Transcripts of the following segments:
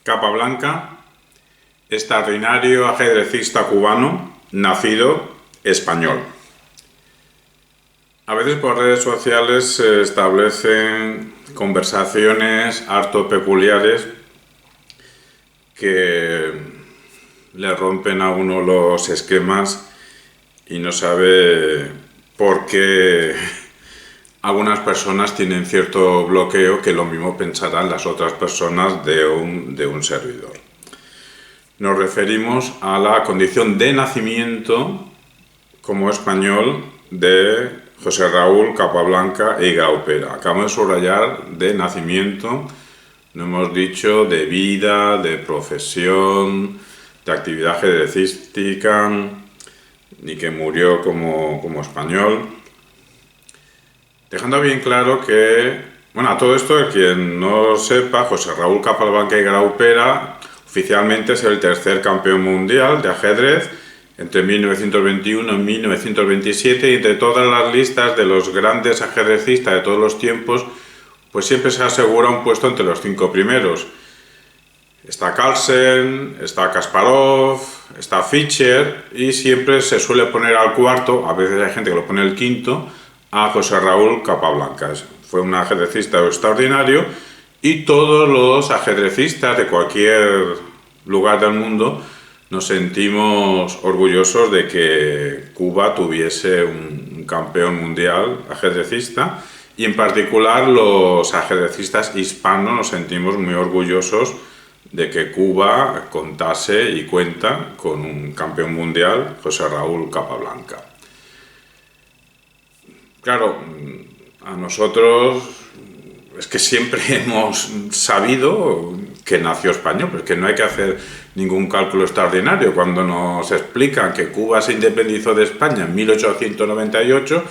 Capablanca, extraordinario ajedrecista cubano, nacido español. A veces por redes sociales se establecen conversaciones harto peculiares que le rompen a uno los esquemas y no sabe por qué algunas personas tienen cierto bloqueo que lo mismo pensarán las otras personas de un servidor. Nos referimos a la condición de nacimiento como español de José Raúl Capablanca y Graupera. Acabamos de subrayar de nacimiento, no hemos dicho de vida, de profesión, de actividad ajedrecística, ni que murió como español. Dejando bien claro que, a todo esto, quien no lo sepa, José Raúl Capablanca y Graupera oficialmente es el tercer campeón mundial de ajedrez entre 1921 y 1927, y de todas las listas de los grandes ajedrecistas de todos los tiempos, pues siempre se asegura un puesto entre los 5 primeros. Está Carlsen, está Kasparov, está Fischer, y siempre se suele poner al cuarto, a veces hay gente que lo pone el quinto, a José Raúl Capablanca. Fue un ajedrecista extraordinario y todos los ajedrecistas de cualquier lugar del mundo nos sentimos orgullosos de que Cuba tuviese un campeón mundial ajedrecista, y en particular los ajedrecistas hispanos nos sentimos muy orgullosos de que Cuba contase y cuenta con un campeón mundial, José Raúl Capablanca. Claro, a nosotros es que siempre hemos sabido que nació español, pero es que no hay que hacer ningún cálculo extraordinario. Cuando nos explican que Cuba se independizó de España en 1898,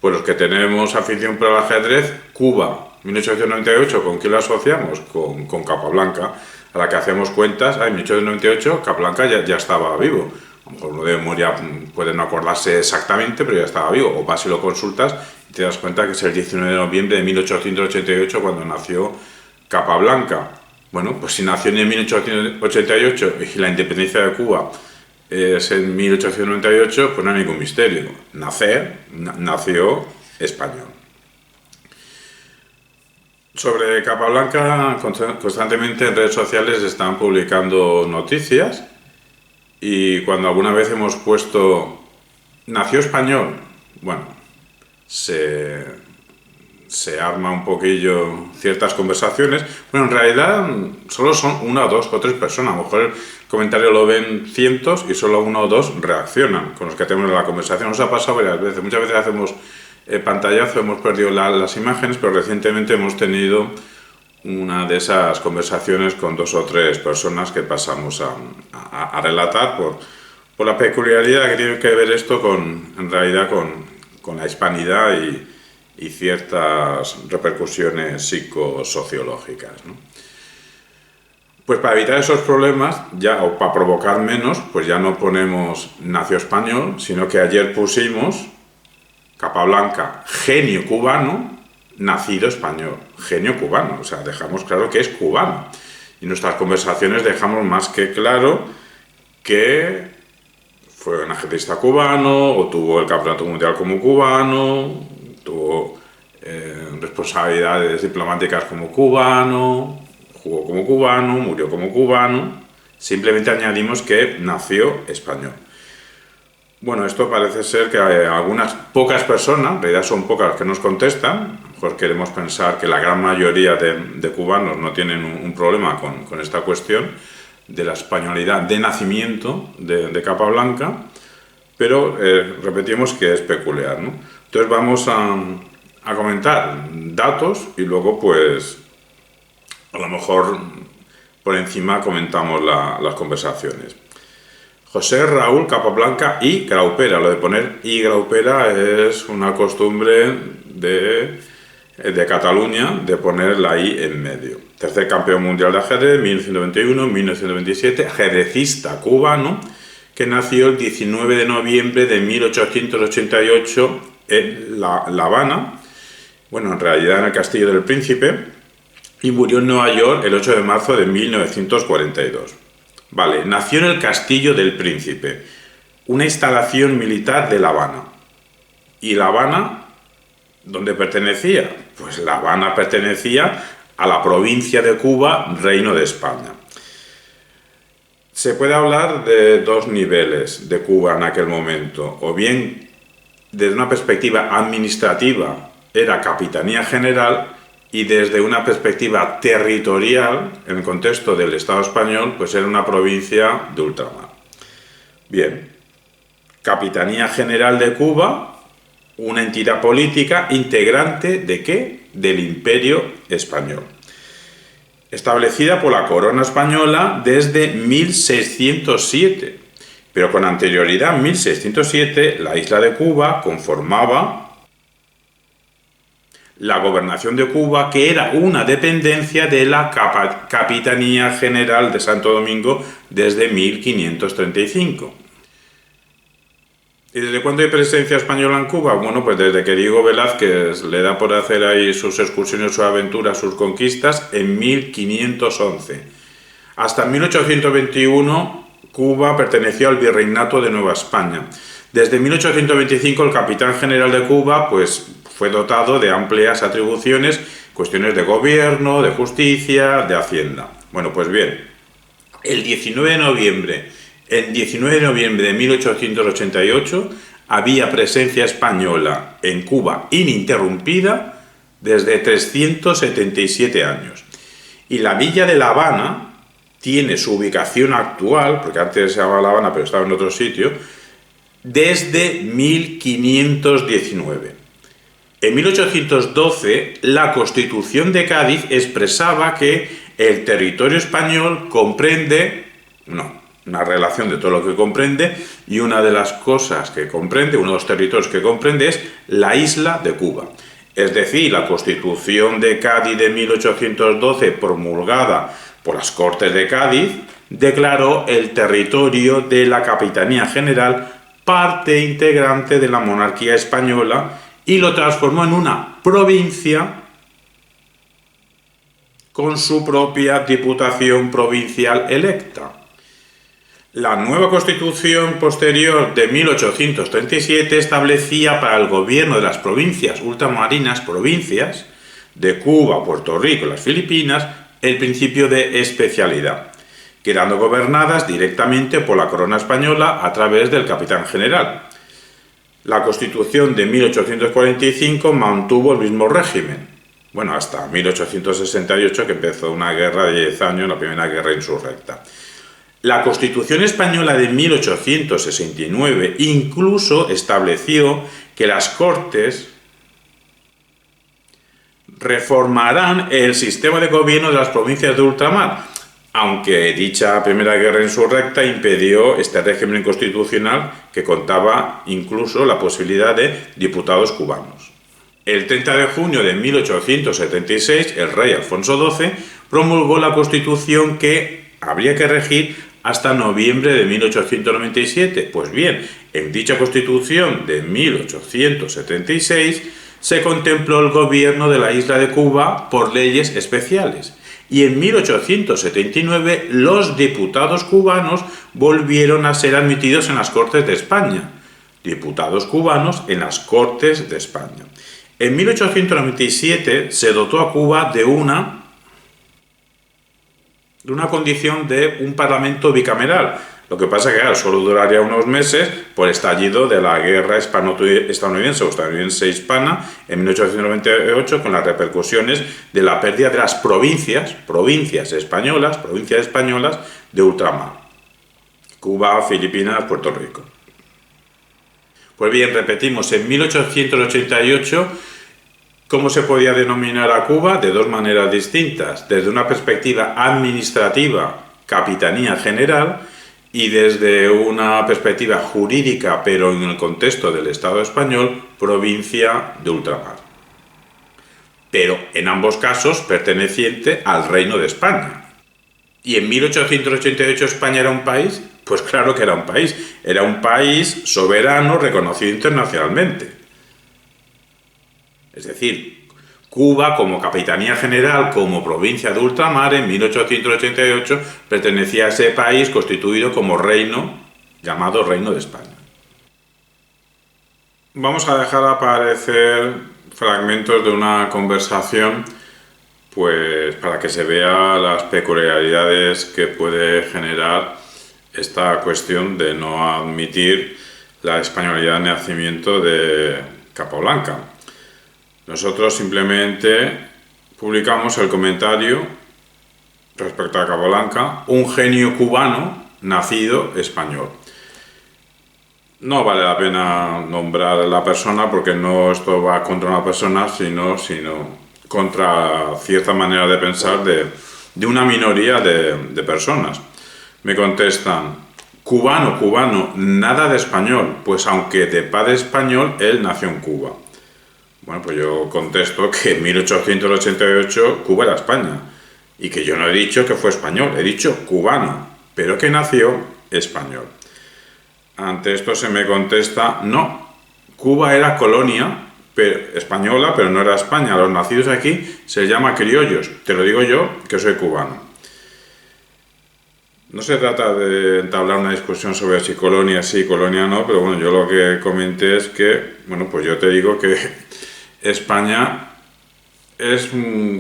pues los que tenemos afición por el ajedrez, Cuba, 1898, ¿con quién lo asociamos? Con Capablanca. A la que hacemos cuentas, en 1898 Capablanca ya estaba vivo. A lo mejor uno de memoria puede no acordarse exactamente, pero ya estaba vivo. O vas y lo consultas y te das cuenta que es el 19 de noviembre de 1888 cuando nació Capablanca. Bueno, pues si nació en 1888 y la independencia de Cuba es en 1898, pues no hay ningún misterio. Nació español. Sobre Capablanca, constantemente en redes sociales están publicando noticias, y cuando alguna vez hemos puesto nació español, se arma un poquillo ciertas conversaciones. En realidad solo son 1, 2 o 3 personas. A lo mejor el comentario lo ven cientos y solo 1 o 2 reaccionan con los que tenemos la conversación. Nos ha pasado varias veces. Muchas veces hacemos pantallazo, hemos perdido las imágenes, pero recientemente hemos tenido una de esas conversaciones con 2 o 3 personas que pasamos a relatar por la peculiaridad que tiene que ver esto en realidad con la hispanidad y ciertas repercusiones psicosociológicas, ¿no? Pues para evitar esos problemas, o para provocar menos, pues ya no ponemos nació español, sino que ayer pusimos Capablanca, genio cubano, nacido español, genio cubano, o sea, dejamos claro que es cubano. Y en nuestras conversaciones dejamos más que claro que fue un ajedrecista cubano, o tuvo el campeonato mundial como cubano, tuvo responsabilidades diplomáticas como cubano, jugó como cubano, murió como cubano. Simplemente añadimos que nació español. Esto parece ser que algunas pocas personas, en realidad son pocas las que nos contestan. A lo mejor queremos pensar que la gran mayoría de cubanos no tienen un problema con esta cuestión de la españolidad de nacimiento de Capablanca, pero repetimos que es peculiar, ¿no? Entonces vamos a comentar datos y luego pues a lo mejor por encima comentamos las conversaciones. José Raúl Capablanca y Graupera. Lo de poner y Graupera es una costumbre de Cataluña, de poner la I en medio. Tercer campeón mundial de ajedrez, 1921-1927, ajedrecista cubano, que nació el 19 de noviembre de 1888 en La Habana, en realidad en el Castillo del Príncipe, y murió en Nueva York el 8 de marzo de 1942. Vale, nació en el Castillo del Príncipe, una instalación militar de La Habana. ¿Y La Habana dónde pertenecía? Pues La Habana pertenecía a la provincia de Cuba, Reino de España. Se puede hablar de dos niveles de Cuba en aquel momento, o bien desde una perspectiva administrativa era Capitanía General, y desde una perspectiva territorial, en el contexto del Estado español, pues era una provincia de ultramar. Bien, Capitanía General de Cuba, una entidad política integrante ¿de qué? Del Imperio Español. Establecida por la corona española desde 1607, pero con anterioridad, en 1607, la isla de Cuba conformaba la gobernación de Cuba, que era una dependencia de la Capitanía General de Santo Domingo desde 1535. ¿Y desde cuándo hay presencia española en Cuba? Bueno, pues desde que Diego Velázquez le da por hacer ahí sus excursiones, sus aventuras, sus conquistas, en 1511. Hasta 1821, Cuba perteneció al Virreinato de Nueva España. Desde 1825, el capitán general de Cuba, pues, fue dotado de amplias atribuciones, cuestiones de gobierno, de justicia, de hacienda. Bueno, pues bien, el 19 de noviembre de 1888 había presencia española en Cuba ininterrumpida desde 377 años. Y la villa de La Habana tiene su ubicación actual, porque antes se llamaba La Habana pero estaba en otro sitio, desde 1519. En 1812, la Constitución de Cádiz expresaba que el territorio español comprende, una relación de todo lo que comprende, y una de las cosas que comprende, uno de los territorios que comprende es la isla de Cuba. Es decir, la Constitución de Cádiz de 1812, promulgada por las Cortes de Cádiz, declaró el territorio de la Capitanía General parte integrante de la monarquía española y lo transformó en una provincia con su propia diputación provincial electa. La nueva Constitución posterior de 1837 establecía para el gobierno de las provincias ultramarinas, provincias de Cuba, Puerto Rico y las Filipinas, el principio de especialidad, quedando gobernadas directamente por la corona española a través del capitán general. La Constitución de 1845 mantuvo el mismo régimen, bueno, hasta 1868, que empezó una guerra de 10 años, la primera guerra insurrecta. La Constitución española de 1869 incluso estableció que las Cortes reformarán el sistema de gobierno de las provincias de ultramar, aunque dicha primera guerra insurrecta impidió este régimen constitucional que contaba incluso la posibilidad de diputados cubanos. El 30 de junio de 1876, el rey Alfonso XII promulgó la Constitución que habría que regir hasta noviembre de 1897. Pues bien, en dicha Constitución de 1876 se contempló el gobierno de la isla de Cuba por leyes especiales. Y en 1879 los diputados cubanos volvieron a ser admitidos en las Cortes de España. Diputados cubanos en las Cortes de España. En 1897 se dotó a Cuba de una condición de un parlamento bicameral. Lo que pasa es que solo duraría unos meses por estallido de la guerra estadounidense o estadounidense-hispana en 1898, con las repercusiones de la pérdida de las provincias españolas de ultramar: Cuba, Filipinas, Puerto Rico. Pues bien, repetimos, en 1888, ¿cómo se podía denominar a Cuba? De dos maneras distintas. Desde una perspectiva administrativa, Capitanía General, y desde una perspectiva jurídica, pero en el contexto del Estado español, provincia de ultramar. Pero en ambos casos perteneciente al Reino de España. ¿Y en 1888 España era un país? Pues claro que era un país. Era un país soberano reconocido internacionalmente. Es decir, Cuba, como Capitanía General, como provincia de ultramar, en 1888 pertenecía a ese país constituido como reino, llamado Reino de España. Vamos a dejar aparecer fragmentos de una conversación, pues para que se vea las peculiaridades que puede generar esta cuestión de no admitir la españolidad de nacimiento de Capablanca. Nosotros simplemente publicamos el comentario respecto a Capablanca, un genio cubano nacido español. No vale la pena nombrar a la persona porque no esto va contra una persona, sino contra cierta manera de pensar de una minoría de personas. Me contestan, cubano, nada de español, pues aunque de padre español, él nació en Cuba. Bueno, pues yo contesto que en 1888 Cuba era España y que yo no he dicho que fue español, he dicho cubano, pero que nació español. Ante esto se me contesta, no, Cuba era colonia española, pero no era España. A los nacidos aquí se les llama criollos. Te lo digo yo, que soy cubano. No se trata de entablar una discusión sobre si colonia sí, colonia no, pero bueno, yo lo que comenté es que, bueno, pues yo te digo que España es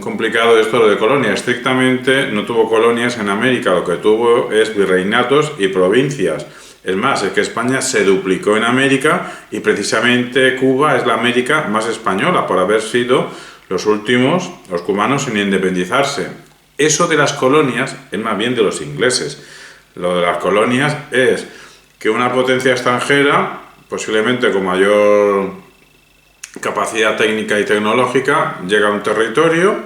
complicado esto lo de colonia. Estrictamente no tuvo colonias en América, lo que tuvo es virreinatos y provincias. Es más, es que España se duplicó en América y precisamente Cuba es la América más española por haber sido los últimos, los cubanos, en independizarse. Eso de las colonias es más bien de los ingleses. Lo de las colonias es que una potencia extranjera, posiblemente con mayor capacidad técnica y tecnológica, llega a un territorio,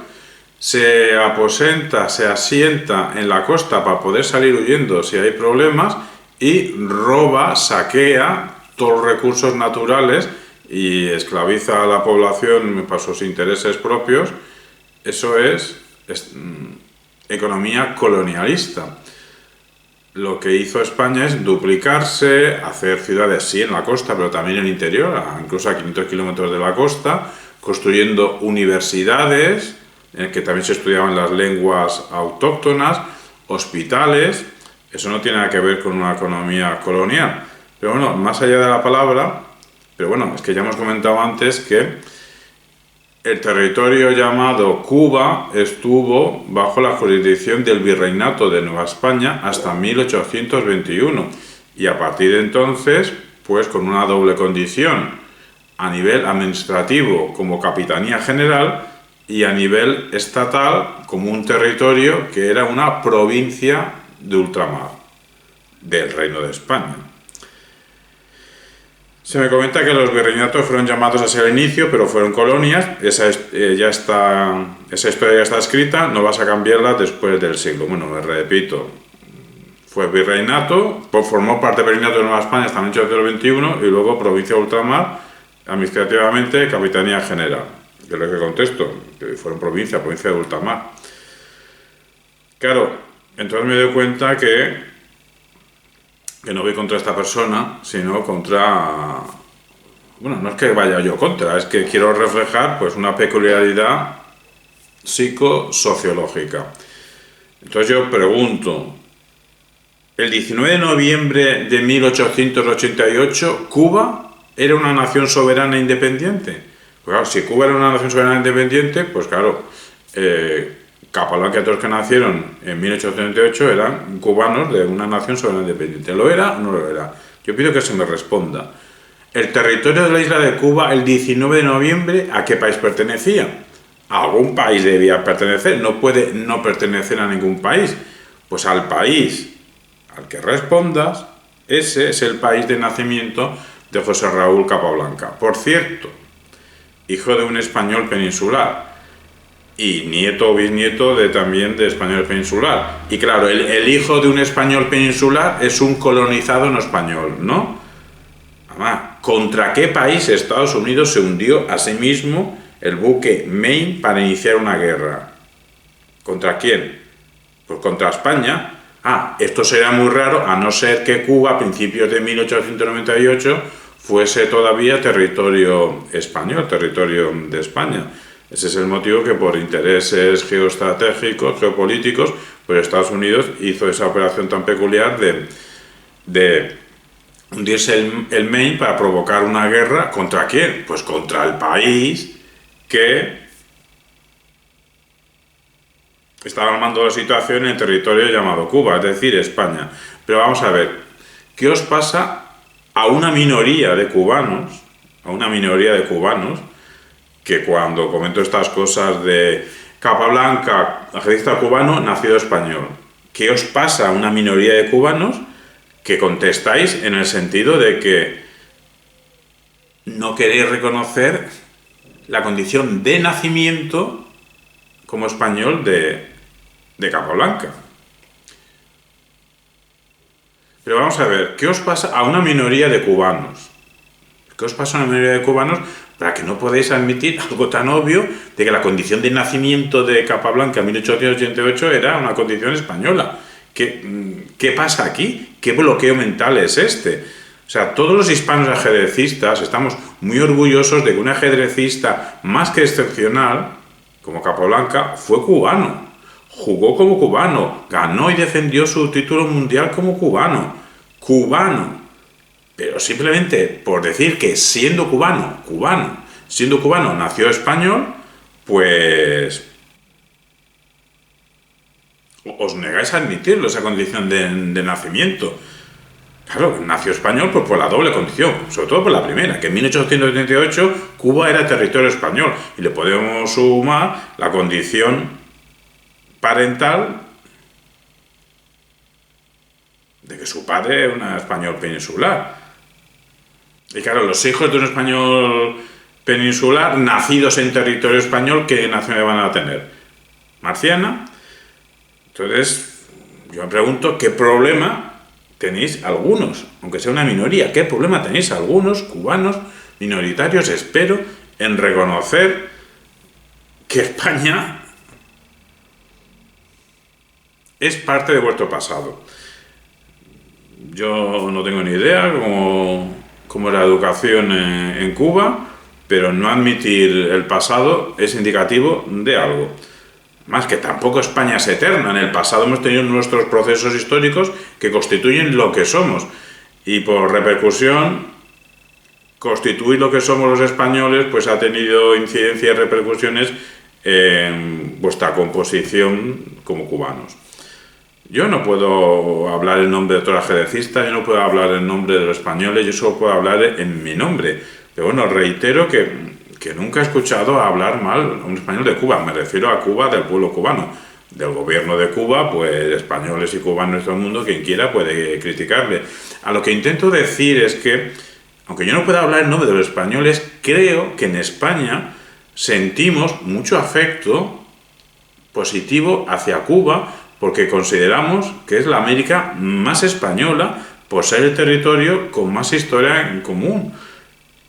se aposenta, se asienta en la costa para poder salir huyendo si hay problemas y roba, saquea todos los recursos naturales y esclaviza a la población para sus intereses propios. Eso es economía colonialista. Lo que hizo España es duplicarse, hacer ciudades, sí, en la costa, pero también en el interior, incluso a 500 kilómetros de la costa, construyendo universidades, en que también se estudiaban las lenguas autóctonas, hospitales. Eso no tiene nada que ver con una economía colonial. Pero bueno, más allá de la palabra, pero bueno, es que ya hemos comentado antes que el territorio llamado Cuba estuvo bajo la jurisdicción del Virreinato de Nueva España hasta 1821 y a partir de entonces, pues con una doble condición, a nivel administrativo como Capitanía General y a nivel estatal como un territorio que era una provincia de ultramar del Reino de España. Se me comenta que los virreinatos fueron llamados así al inicio, pero fueron colonias. Esa historia ya está escrita, no vas a cambiarla después del siglo. Bueno, me repito, fue virreinato, formó parte del virreinato de Nueva España hasta 1821 y luego provincia de ultramar, administrativamente Capitanía General. Que es lo que contesto, que fueron provincia de ultramar. Claro, entonces me doy cuenta que no voy contra esta persona, sino contra... Bueno, no es que vaya yo contra, es que quiero reflejar pues una peculiaridad psicosociológica. Entonces yo pregunto, ¿el 19 de noviembre de 1888 Cuba era una nación soberana e independiente? Pues claro, si Cuba era una nación soberana e independiente, pues claro... Capablanca y todos los que nacieron en 1888 eran cubanos de una nación soberana independiente. ¿Lo era o no lo era? Yo pido que se me responda. ¿El territorio de la isla de Cuba el 19 de noviembre a qué país pertenecía? A algún país debía pertenecer, no puede no pertenecer a ningún país. Pues al país al que respondas, ese es el país de nacimiento de José Raúl Capablanca. Por cierto, hijo de un español peninsular. Y nieto o bisnieto también de español peninsular. Y claro, el hijo de un español peninsular es un colonizado no español, ¿no? Además, ¿contra qué país Estados Unidos se hundió a sí mismo el buque Maine para iniciar una guerra? ¿Contra quién? Pues contra España. Esto será muy raro, a no ser que Cuba a principios de 1898 fuese todavía territorio español, territorio de España. Ese es el motivo que por intereses geoestratégicos, geopolíticos, pues Estados Unidos hizo esa operación tan peculiar de hundirse el Maine para provocar una guerra. ¿Contra quién? Pues contra el país que estaba al mando de la situación en el territorio llamado Cuba, es decir, España. Pero vamos a ver, ¿qué os pasa a una minoría de cubanos, que cuando comento estas cosas de Capablanca, ejército cubano, nacido español? ¿Qué os pasa a una minoría de cubanos que contestáis en el sentido de que no queréis reconocer la condición de nacimiento como español de Capablanca? Pero vamos a ver, ¿qué os pasa a una minoría de cubanos? ¿Qué os pasa a una minoría de cubanos para que no podéis admitir algo tan obvio de que la condición de nacimiento de Capablanca en 1888 era una condición española? ¿Qué pasa aquí? ¿Qué bloqueo mental es este? O sea, todos los hispanos ajedrecistas estamos muy orgullosos de que un ajedrecista más que excepcional, como Capablanca, fue cubano. Jugó como cubano, ganó y defendió su título mundial como cubano. Pero simplemente por decir que siendo cubano, nació español, pues os negáis a admitirlo, esa condición de nacimiento. Claro, nació español pues por la doble condición, sobre todo por la primera, que en 1888 Cuba era territorio español, y le podemos sumar la condición parental de que su padre era un español peninsular. Y claro, los hijos de un español peninsular, nacidos en territorio español, ¿qué nacionalidad van a tener? Marciana. Entonces, yo me pregunto, ¿qué problema tenéis algunos, aunque sea una minoría, qué problema tenéis algunos cubanos minoritarios, espero, en reconocer que España es parte de vuestro pasado? Yo no tengo ni idea cómo era la educación en Cuba, pero no admitir el pasado es indicativo de algo. Más que tampoco España es eterna. En el pasado hemos tenido nuestros procesos históricos que constituyen lo que somos. Y por repercusión, constituir lo que somos los españoles, pues ha tenido incidencia y repercusiones en vuestra composición como cubanos. Yo no puedo hablar en nombre de otro ajedrecista, yo no puedo hablar en nombre de los españoles, yo solo puedo hablar en mi nombre. Pero bueno, reitero que nunca he escuchado hablar mal a un español de Cuba. Me refiero a Cuba, del pueblo cubano. Del gobierno de Cuba, pues españoles y cubanos de todo el mundo, quien quiera puede criticarle. A lo que intento decir es que, aunque yo no pueda hablar en nombre de los españoles, creo que en España sentimos mucho afecto positivo hacia Cuba, porque consideramos que es la América más española por ser el territorio con más historia en común.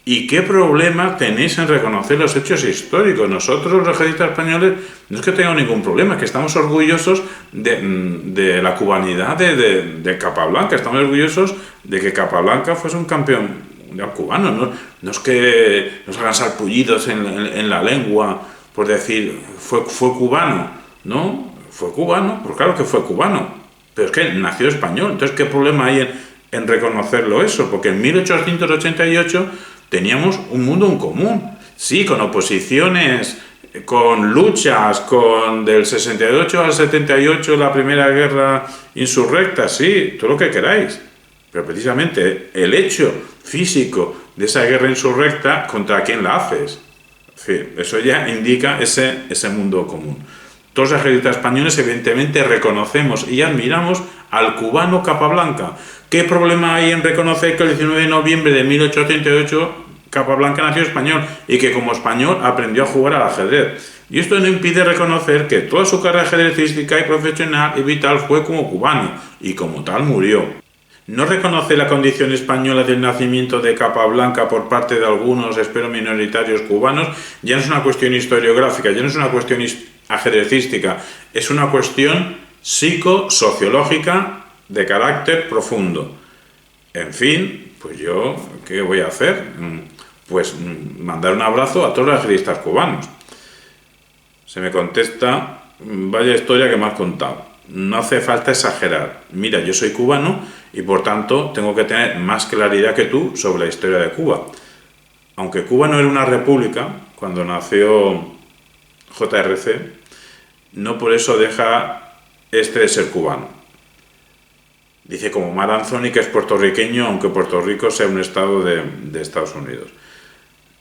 ¿Y qué problema tenéis en reconocer los hechos históricos? Nosotros, los ajedrecistas españoles, no es que tengamos ningún problema, es que estamos orgullosos de la cubanidad de Capablanca, estamos orgullosos de que Capablanca fuese un campeón cubano. No es que nos hagan sarpullidos en la lengua por decir fue cubano, ¿no? Fue cubano, pues claro que fue cubano, pero es que nació español. Entonces, ¿qué problema hay en reconocerlo eso? Porque en 1888 teníamos un mundo en común, sí, con oposiciones, con luchas, del 68 al 78 la primera guerra insurrecta, sí, todo lo que queráis, pero precisamente el hecho físico de esa guerra insurrecta, ¿contra quién la haces? Es decir, eso ya indica ese mundo común. Todos los ajedrecistas españoles evidentemente reconocemos y admiramos al cubano Capablanca. ¿Qué problema hay en reconocer que el 19 de noviembre de 1888 Capablanca nació español y que como español aprendió a jugar al ajedrez? Y esto no impide reconocer que toda su carrera ajedrecística y profesional y vital fue como cubano, y como tal murió. No reconoce la condición española del nacimiento de Capablanca por parte de algunos, espero minoritarios cubanos, ya no es una cuestión historiográfica, ya no es una cuestión ajedrecística, es una cuestión psicosociológica de carácter profundo. En fin, pues yo, ¿qué voy a hacer? Pues mandar un abrazo a todos los ajedrecistas cubanos. Se me contesta, vaya historia que me has contado. No hace falta exagerar. Mira, yo soy cubano y por tanto tengo que tener más claridad que tú sobre la historia de Cuba. Aunque Cuba no era una república cuando nació JRC, no por eso deja este de ser cubano. Dice como Mar Anthony que es puertorriqueño, aunque Puerto Rico sea un estado de Estados Unidos.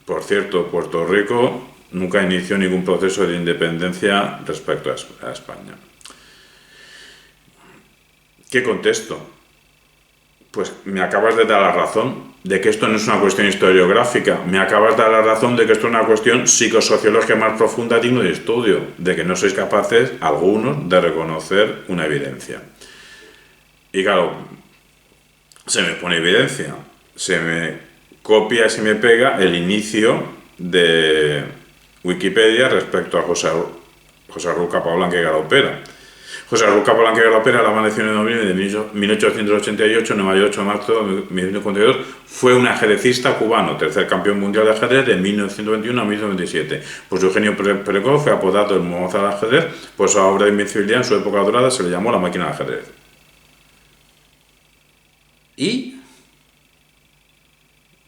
Por cierto, Puerto Rico nunca inició ningún proceso de independencia respecto a España. ¿Qué contesto? Pues me acabas de dar la razón de que esto no es una cuestión historiográfica, me acabas de dar la razón de que esto es una cuestión psicosociológica más profunda, digno de estudio, de que no sois capaces, algunos, de reconocer una evidencia. Y claro, se me pone evidencia, se me copia y se me pega el inicio de Wikipedia respecto a José Raúl Capablanca y Galopera. José Raúl Capablanca y Galopera, la amaneció en noviembre de 1888, Nueva York, 8 de marzo de 1942, fue un ajedrecista cubano, tercer campeón mundial de ajedrez de 1921 a 1927. Pues Eugenio Perekov fue apodado el Mozart del ajedrez, pues a obra de invencibilidad en su época dorada se le llamó la máquina de ajedrez. Y...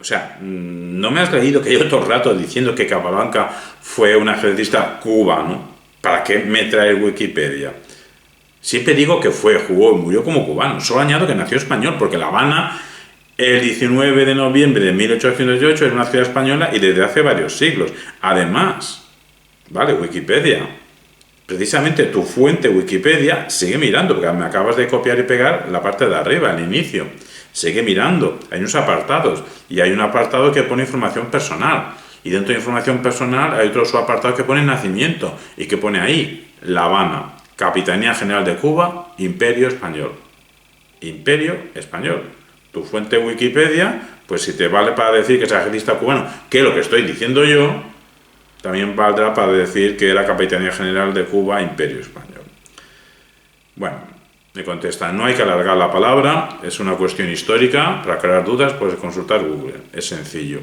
O sea, no me has leído que yo todo el rato diciendo que Capablanca fue un ajedrecista cubano. ¿Para qué me trae Wikipedia? Siempre digo que jugó y murió como cubano. Solo añado que nació español, porque La Habana, el 19 de noviembre de 1808, es una ciudad española y desde hace varios siglos. Además, vale, Wikipedia, precisamente tu fuente Wikipedia, sigue mirando, porque me acabas de copiar y pegar la parte de arriba, el inicio. Sigue mirando, hay unos apartados, y hay un apartado que pone información personal. Y dentro de información personal hay otro subapartado que pone nacimiento, y que pone ahí, La Habana. Capitanía General de Cuba, Imperio Español. Imperio Español. Tu fuente Wikipedia, pues si te vale para decir que es ajedrecista cubano, que es lo que estoy diciendo yo, también valdrá para decir que era Capitanía General de Cuba, Imperio Español. Bueno, me contesta, no hay que alargar la palabra, es una cuestión histórica, para aclarar dudas puedes consultar Google, es sencillo.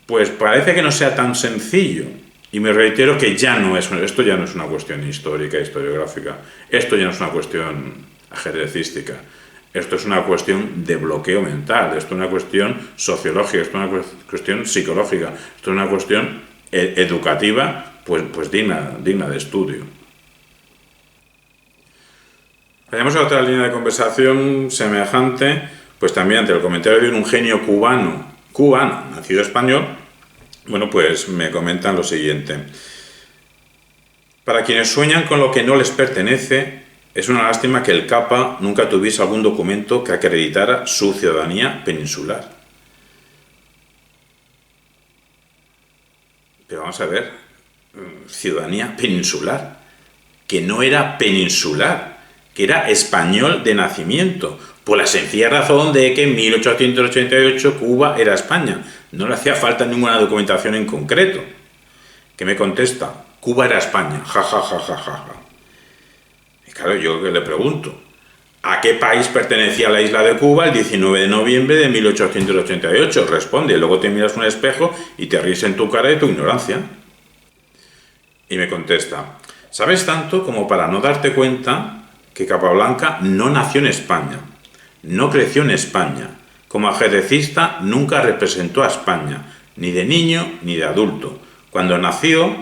Pues parece que no sea tan sencillo. Y me reitero que esto ya no es una cuestión histórica, historiográfica. Esto ya no es una cuestión ajedrecística. Esto es una cuestión de bloqueo mental. Esto es una cuestión sociológica. Esto es una cuestión psicológica. Esto es una cuestión educativa, pues digna de estudio. Vayamos a otra línea de conversación semejante, pues también ante el comentario de un genio cubano, nacido español. Bueno, pues me comentan lo siguiente. Para quienes sueñan con lo que no les pertenece, es una lástima que el Capa nunca tuviese algún documento que acreditara su ciudadanía peninsular. Pero vamos a ver, ciudadanía peninsular, que no era peninsular, que era español de nacimiento, por la sencilla razón de que en 1888 Cuba era España. No le hacía falta ninguna documentación en concreto. ¿Qué me contesta? Cuba era España, ja, ja, ja, ja, ja. Y claro, yo le pregunto, ¿a qué país pertenecía la isla de Cuba el 19 de noviembre de 1888? Responde, luego te miras un espejo y te ríes en tu cara de tu ignorancia. Y me contesta, ¿sabes tanto como para no darte cuenta que Capablanca no nació en España? No creció en España. Como ajedrecista nunca representó a España, ni de niño ni de adulto. Cuando nació,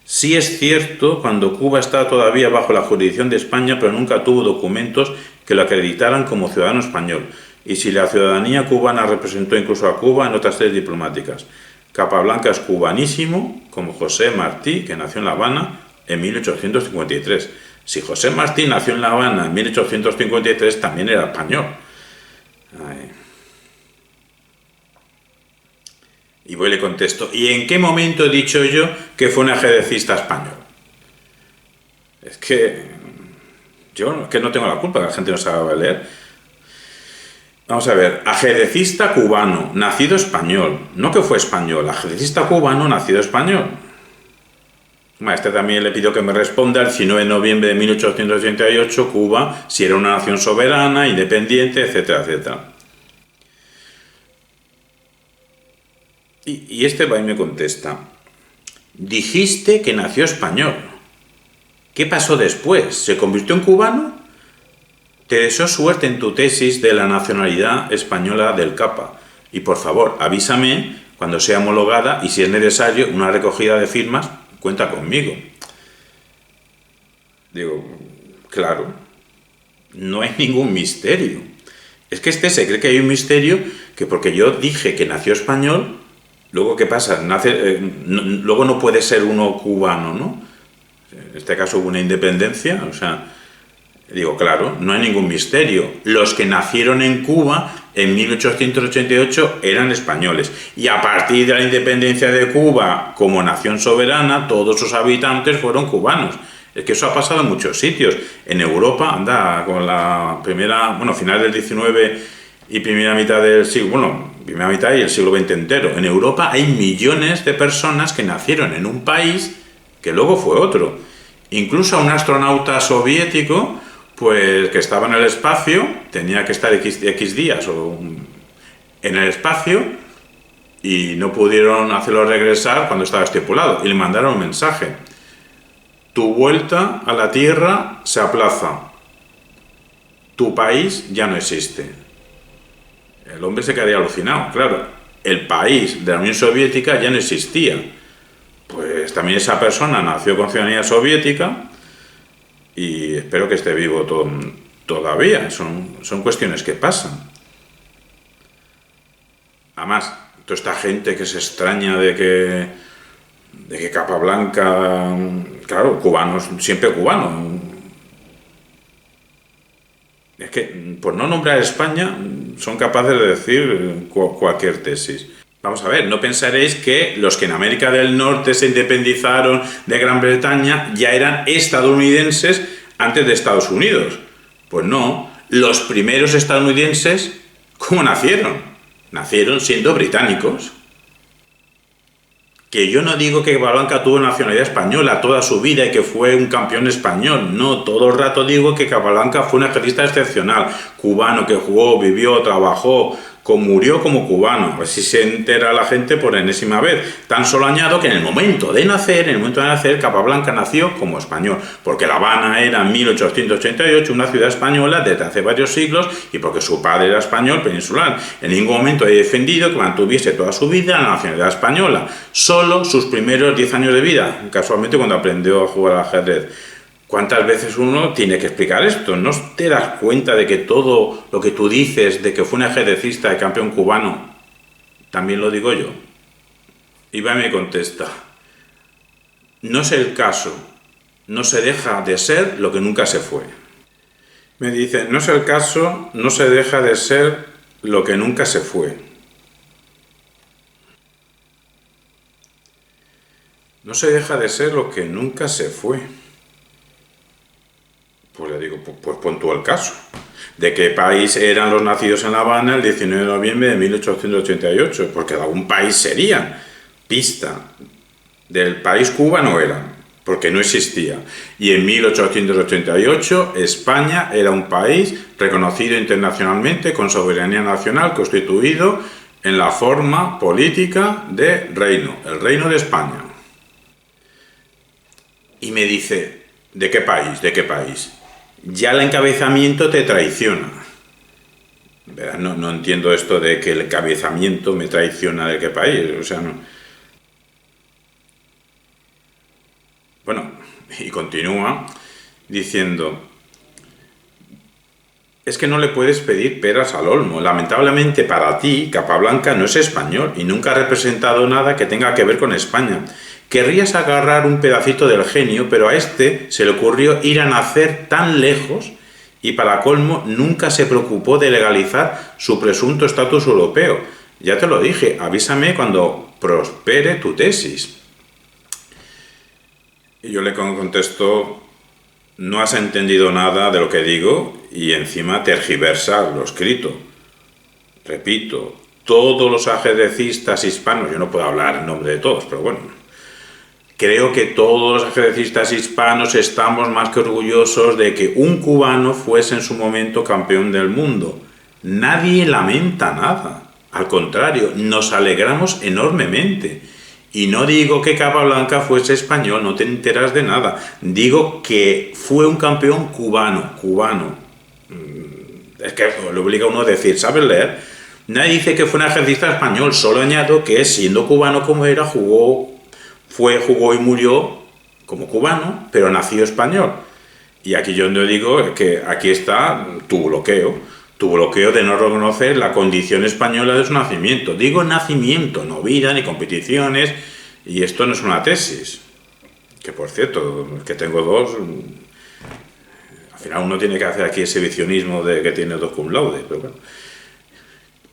sí es cierto, cuando Cuba estaba todavía bajo la jurisdicción de España, pero nunca tuvo documentos que lo acreditaran como ciudadano español. Y si la ciudadanía cubana representó incluso a Cuba en otras sedes diplomáticas. Capablanca es cubanísimo, como José Martí, que nació en La Habana en 1853. Si José Martí nació en La Habana en 1853, también era español. Ay. Y voy y le contesto, ¿y en qué momento he dicho yo que fue un ajedrecista español? Es que yo que no tengo la culpa, que la gente no sabe leer. Vamos a ver, ajedrecista cubano, nacido español, no que fue español, ajedrecista cubano, nacido español. Este también le pido que me responda el 19 de noviembre de 1888, Cuba, si era una nación soberana, independiente, etcétera, etcétera. Y este va y me contesta, Dijiste que nació español. ¿Qué pasó después? ¿Se convirtió en cubano? Te deseo suerte en tu tesis de la nacionalidad española del Capa. Y por favor, avísame cuando sea homologada y si es necesario una recogida de firmas, cuenta conmigo. Digo, claro, no hay ningún misterio. Es que se cree que hay un misterio que porque yo dije que nació español, luego ¿qué pasa? Luego no puede ser uno cubano, ¿no? En este caso hubo una independencia, o sea, digo, claro, no hay ningún misterio. Los que nacieron en Cuba en 1888 eran españoles. Y a partir de la independencia de Cuba como nación soberana, todos sus habitantes fueron cubanos. Es que eso ha pasado en muchos sitios. En Europa, anda, con la primera, final del XIX y primera mitad del siglo, primera mitad y el siglo XX entero. En Europa hay millones de personas que nacieron en un país que luego fue otro. Incluso a un astronauta soviético, pues que estaba en el espacio, tenía que estar X días en el espacio y no pudieron hacerlo regresar cuando estaba estipulado y le mandaron un mensaje: tu vuelta a la Tierra se aplaza, tu país ya no existe. El hombre se quedaría alucinado, claro, el país de la Unión Soviética ya no existía. Pues también esa persona nació con ciudadanía soviética y espero que esté vivo todavía. Son cuestiones que pasan. Además, toda esta gente que se extraña de que Capablanca, claro, cubanos, siempre cubanos. Es que por no nombrar España son capaces de decir cualquier tesis. Vamos a ver, no pensaréis que los que en América del Norte se independizaron de Gran Bretaña ya eran estadounidenses antes de Estados Unidos. Pues no, los primeros estadounidenses, ¿cómo nacieron? Nacieron siendo británicos. Que yo no digo que Capablanca tuvo nacionalidad española toda su vida y que fue un campeón español. No, todo el rato digo que Capablanca fue un ajedrecista excepcional, cubano, que jugó, vivió, trabajó, murió como cubano. Así se entera la gente por enésima vez. Tan solo añado que en el momento de nacer, Capablanca nació como español, porque La Habana era en 1888 una ciudad española desde hace varios siglos y porque su padre era español peninsular. En ningún momento he defendido que mantuviese toda su vida la nacionalidad española, solo sus primeros 10 años de vida, casualmente cuando aprendió a jugar al ajedrez. ¿Cuántas veces uno tiene que explicar esto? ¿No te das cuenta de que todo lo que tú dices de que fue un ajedrecista de campeón cubano, también lo digo yo? Iván me contesta: no es el caso, no se deja de ser lo que nunca se fue. Me dice: no es el caso, no se deja de ser lo que nunca se fue. No se deja de ser lo que nunca se fue. Pues le digo, pues pon tú el caso. ¿De qué país eran los nacidos en La Habana el 19 de noviembre de 1888? Porque de algún país serían. Pista. Del país Cuba no eran, porque no existía. Y en 1888 España era un país reconocido internacionalmente con soberanía nacional, constituido en la forma política de reino, el Reino de España. Y me dice: ¿de qué país? ¿De qué país? Ya el encabezamiento te traiciona. No entiendo esto de que el encabezamiento me traiciona de qué país. O sea, no. Bueno, y continúa diciendo: es que no le puedes pedir peras al olmo. Lamentablemente para ti, Capablanca no es español y nunca ha representado nada que tenga que ver con España. Querrías agarrar un pedacito del genio, pero a este se le ocurrió ir a nacer tan lejos y para colmo nunca se preocupó de legalizar su presunto estatus europeo. Ya te lo dije, avísame cuando prospere tu tesis. Y yo le contesto: no has entendido nada de lo que digo y encima tergiversas lo escrito. Repito, todos los ajedrecistas hispanos, yo no puedo hablar en nombre de todos, pero bueno, creo que todos los ajedrecistas hispanos estamos más que orgullosos de que un cubano fuese en su momento campeón del mundo. Nadie lamenta nada. Al contrario, nos alegramos enormemente. Y no digo que Capablanca fuese español, no te enteras de nada. Digo que fue un campeón cubano. Es que le obliga a uno a decir, ¿sabes leer? Nadie dice que fue un ajedrecista español, solo añado que siendo cubano como era, jugó y murió como cubano, pero nació español. Y aquí yo no digo que aquí está tu bloqueo de no reconocer la condición española de su nacimiento. Digo nacimiento, no vida ni competiciones, y esto no es una tesis. Que por cierto, que tengo dos, al final uno tiene que hacer aquí ese visionismo de que tiene 2 cum laude, pero bueno.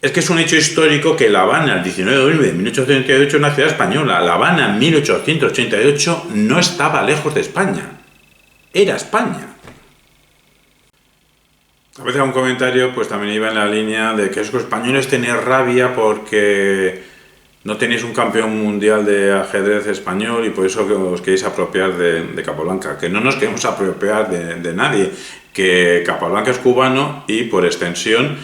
Es que es un hecho histórico que La Habana, el 19 de noviembre de 1888, es una ciudad española. La Habana, en 1888, no estaba lejos de España. Era España. A veces un comentario pues también iba en la línea de que los españoles tenéis rabia porque no tenéis un campeón mundial de ajedrez español y por eso que os queréis apropiar de Capablanca. Que no nos queremos apropiar de nadie. Que Capablanca es cubano y por extensión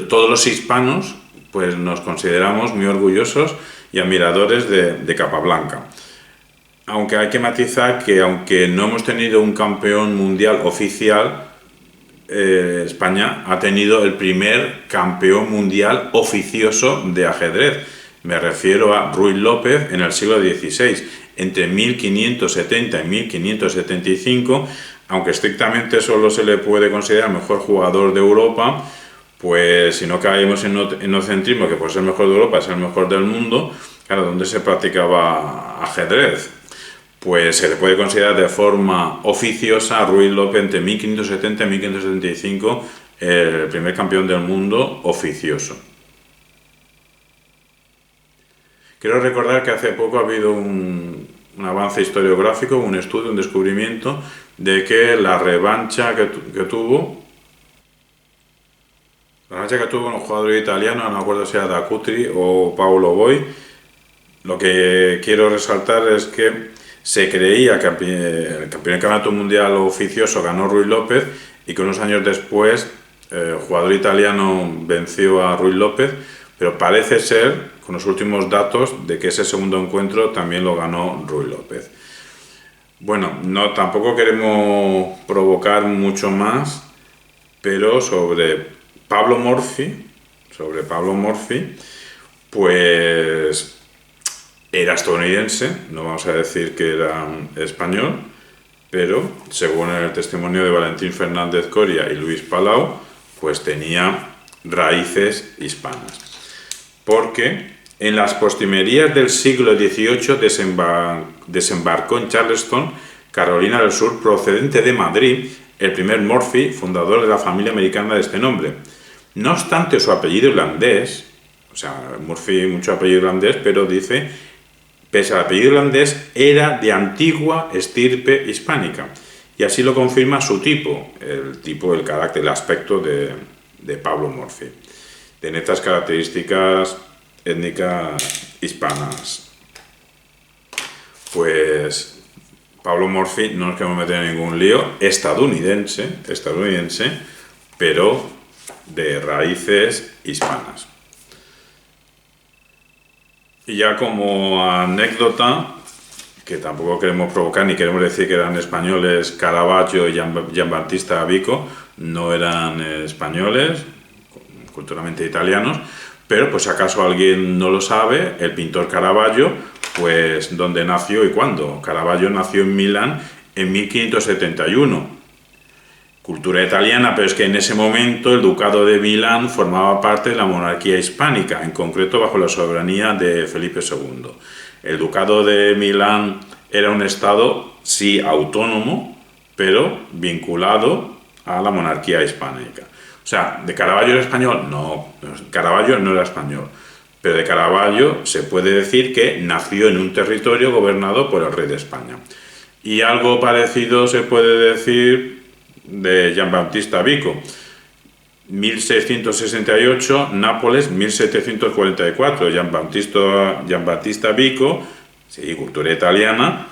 todos los hispanos pues nos consideramos muy orgullosos y admiradores de Capablanca. Aunque hay que matizar que aunque no hemos tenido un campeón mundial oficial, España ha tenido el primer campeón mundial oficioso de ajedrez. Me refiero a Ruiz López en el siglo XVI, entre 1570 y 1575, aunque estrictamente solo se le puede considerar mejor jugador de Europa. Pues si no caemos en etnocentrismo, que por ser el mejor de Europa es el mejor del mundo, claro, ¿dónde se practicaba ajedrez? Pues se le puede considerar de forma oficiosa a Ruiz López entre 1570 y 1575 el primer campeón del mundo oficioso. Quiero recordar que hace poco ha habido un avance historiográfico, un estudio, un descubrimiento de que la revancha que tuvo un jugador italiano, no me acuerdo si era D'Acutri o Paolo Boi. Lo que quiero resaltar es que se creía que el campeonato mundial oficioso ganó Ruiz López y que unos años después el jugador italiano venció a Ruiz López, pero parece ser, con los últimos datos, de que ese segundo encuentro también lo ganó Ruiz López. Bueno, tampoco queremos provocar mucho más, pero sobre Pablo Morphy, pues era estadounidense, no vamos a decir que era español, pero según el testimonio de Valentín Fernández Coria y Luis Palau, pues tenía raíces hispanas. Porque en las postrimerías del siglo XVIII desembarcó en Charleston, Carolina del Sur, procedente de Madrid, el primer Morphy, fundador de la familia americana de este nombre. No obstante su apellido irlandés, o sea, Morphy mucho apellido irlandés, pero dice, pese al apellido irlandés, era de antigua estirpe hispánica. Y así lo confirma su tipo, el carácter, el aspecto de Pablo Morphy. De netas características étnicas hispanas. Pues Pablo Morphy, no nos queremos meter en ningún lío, estadounidense, pero de raíces hispanas. Y ya como anécdota, que tampoco queremos provocar ni queremos decir que eran españoles, Caravaggio y Giambattista Vico no eran españoles, culturalmente italianos, pero pues si acaso alguien no lo sabe, el pintor Caravaggio, pues dónde nació y cuándo. Caravaggio nació en Milán en 1571. Cultura italiana, pero es que en ese momento el ducado de Milán formaba parte de la monarquía hispánica, en concreto bajo la soberanía de Felipe II. El ducado de Milán era un estado, sí, autónomo, pero vinculado a la monarquía hispánica. O sea, ¿de Caravaggio era español? No, Caravaggio no era español, pero de Caravaggio se puede decir que nació en un territorio gobernado por el rey de España. Y algo parecido se puede decir de Giambattista Vico. 1668, Nápoles, 1744, Giambattista Vico, sí, cultura italiana,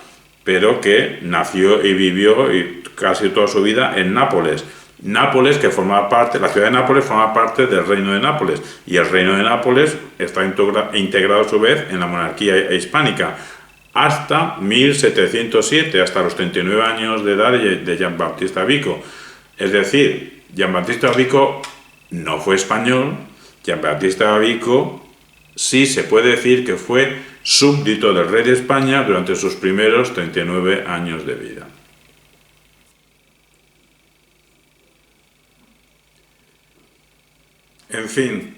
pero que nació y vivió casi toda su vida en Nápoles. Nápoles, que formaba parte, la ciudad de Nápoles forma parte del Reino de Nápoles, y el Reino de Nápoles está integrado a su vez en la monarquía hispánica, hasta 1707, hasta los 39 años de edad de Giambattista Vico. Es decir, Giambattista Vico no fue español, Giambattista Vico sí se puede decir que fue súbdito del rey de España durante sus primeros 39 años de vida. En fin,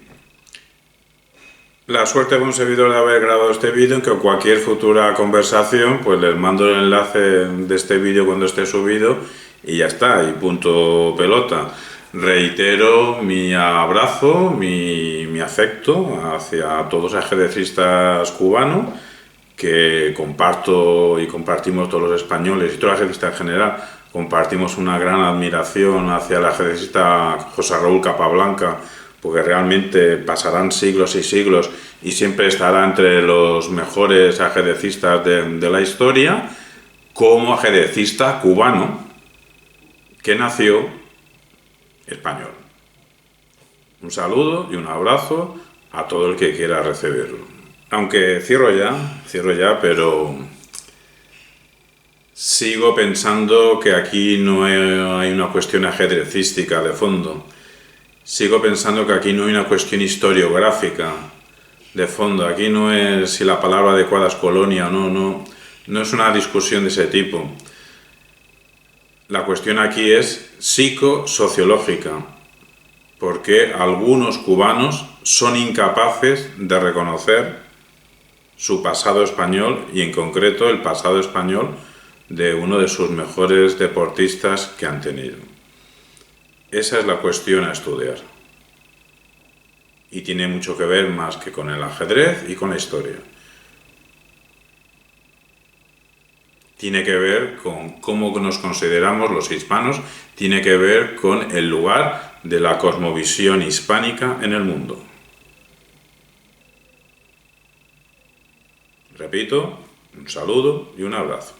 la suerte de un servidor de haber grabado este vídeo, en que cualquier futura conversación, pues les mando el enlace de este vídeo cuando esté subido y ya está, y punto pelota. Reitero mi abrazo, mi afecto hacia todos los ajedrecistas cubanos, que comparto y compartimos todos los españoles y todos los ajedrecistas en general. Compartimos una gran admiración hacia el ajedrecista José Raúl Capablanca, porque realmente pasarán siglos y siglos y siempre estará entre los mejores ajedrecistas de la historia, como ajedrecista cubano que nació español. Un saludo y un abrazo a todo el que quiera recibirlo. Aunque cierro ya, pero sigo pensando que aquí no hay una cuestión ajedrecística de fondo. Sigo pensando que aquí no hay una cuestión historiográfica de fondo. Aquí no es si la palabra adecuada es colonia o no es una discusión de ese tipo. La cuestión aquí es psicosociológica, porque algunos cubanos son incapaces de reconocer su pasado español, y en concreto el pasado español de uno de sus mejores deportistas que han tenido. Esa es la cuestión a estudiar. Y tiene mucho que ver más que con el ajedrez y con la historia. Tiene que ver con cómo nos consideramos los hispanos, tiene que ver con el lugar de la cosmovisión hispánica en el mundo. Repito, un saludo y un abrazo.